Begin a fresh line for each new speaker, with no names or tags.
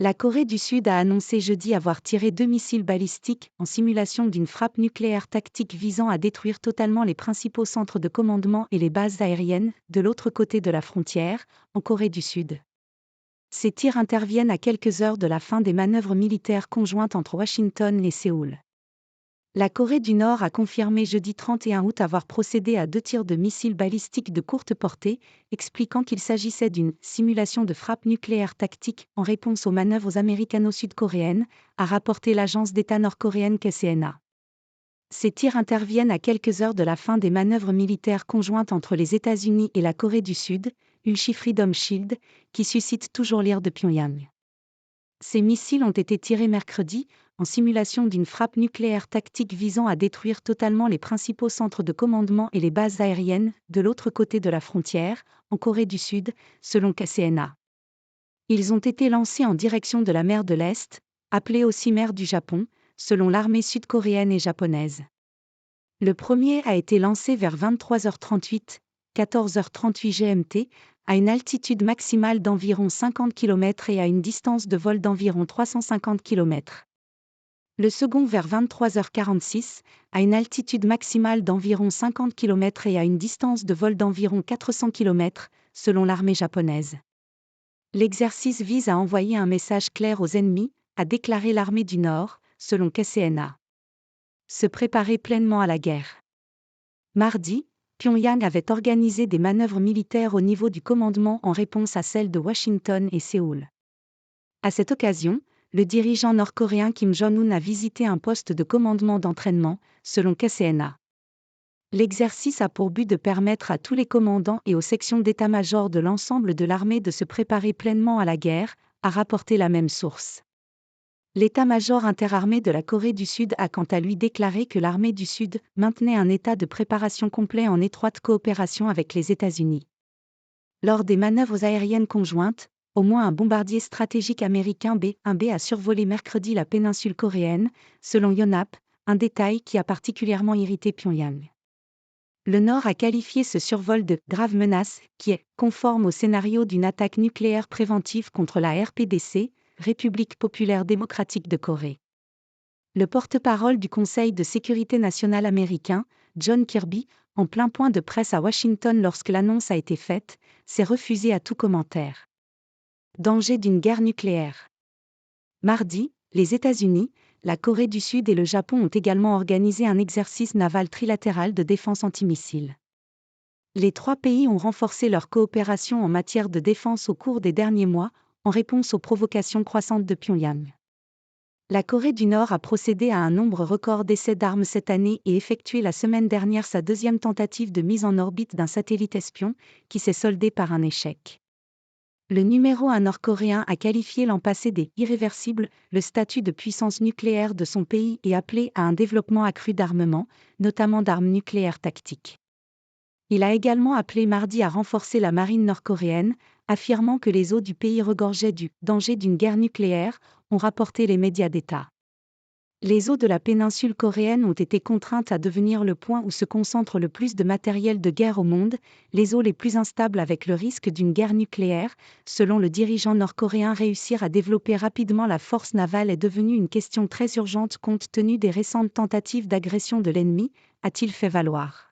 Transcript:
La Corée du Sud a annoncé jeudi avoir tiré 2 missiles balistiques en simulation d'une frappe nucléaire tactique visant à détruire totalement les principaux centres de commandement et les bases aériennes, de l'autre côté de la frontière, en Corée du Sud. Ces tirs interviennent à quelques heures de la fin des manœuvres militaires conjointes entre Washington et Séoul. La Corée du Nord a confirmé jeudi 31 août avoir procédé à 2 tirs de missiles balistiques de courte portée, expliquant qu'il s'agissait d'une « simulation de frappe nucléaire tactique » en réponse aux manœuvres américano-sud-coréennes, a rapporté l'agence d'État nord-coréenne KCNA. Ces tirs interviennent à quelques heures de la fin des manœuvres militaires conjointes entre les États-Unis et la Corée du Sud, Ulchi Freedom Shield, qui suscite toujours l'ire de Pyongyang. Ces missiles ont été tirés mercredi, en simulation d'une frappe nucléaire tactique visant à détruire totalement les principaux centres de commandement et les bases aériennes, de l'autre côté de la frontière, en Corée du Sud, selon KCNA. Ils ont été lancés en direction de la mer de l'Est, appelée aussi mer du Japon, selon l'armée sud-coréenne et japonaise. Le premier a été lancé vers 23h38, 14h38 GMT, à une altitude maximale d'environ 50 km et à une distance de vol d'environ 350 km. Le second vers 23h46, à une altitude maximale d'environ 50 km et à une distance de vol d'environ 400 km, selon l'armée japonaise. L'exercice vise à envoyer un message clair aux ennemis, a déclaré l'armée du Nord, selon KCNA. Se préparer pleinement à la guerre. Mardi, Pyongyang avait organisé des manœuvres militaires au niveau du commandement en réponse à celles de Washington et Séoul. À cette occasion, le dirigeant nord-coréen Kim Jong-un a visité un poste de commandement d'entraînement, selon KCNA. L'exercice a pour but de permettre à tous les commandants et aux sections d'état-major de l'ensemble de l'armée de se préparer pleinement à la guerre, a rapporté la même source. L'état-major interarmée de la Corée du Sud a quant à lui déclaré que l'armée du Sud maintenait un état de préparation complet en étroite coopération avec les États-Unis. Lors des manœuvres aériennes conjointes, au moins un bombardier stratégique américain B-1B a survolé mercredi la péninsule coréenne, selon Yonhap, un détail qui a particulièrement irrité Pyongyang. Le Nord a qualifié ce survol de « grave menace » qui est conforme au scénario d'une attaque nucléaire préventive contre la RPDC, République populaire démocratique de Corée. Le porte-parole du Conseil de sécurité nationale américain, John Kirby, en plein point de presse à Washington lorsque l'annonce a été faite, s'est refusé à tout commentaire. Danger d'une guerre nucléaire. Mardi, les États-Unis, la Corée du Sud et le Japon ont également organisé un exercice naval trilatéral de défense antimissile. Les trois pays ont renforcé leur coopération en matière de défense au cours des derniers mois, en réponse aux provocations croissantes de Pyongyang. La Corée du Nord a procédé à un nombre record d'essais d'armes cette année et effectué la semaine dernière sa deuxième tentative de mise en orbite d'un satellite espion, qui s'est soldée par un échec. Le numéro 1 nord-coréen a qualifié l'an passé d'« irréversible » le statut de puissance nucléaire de son pays et appelé à un développement accru d'armement, notamment d'armes nucléaires tactiques. Il a également appelé mardi à renforcer la marine nord-coréenne, affirmant que les eaux du pays regorgeaient du « danger d'une guerre nucléaire », ont rapporté les médias d'État. Les eaux de la péninsule coréenne ont été contraintes à devenir le point où se concentre le plus de matériel de guerre au monde, les eaux les plus instables avec le risque d'une guerre nucléaire. Selon le dirigeant nord-coréen, réussir à développer rapidement la force navale est devenu une question très urgente compte tenu des récentes tentatives d'agression de l'ennemi, a-t-il fait valoir.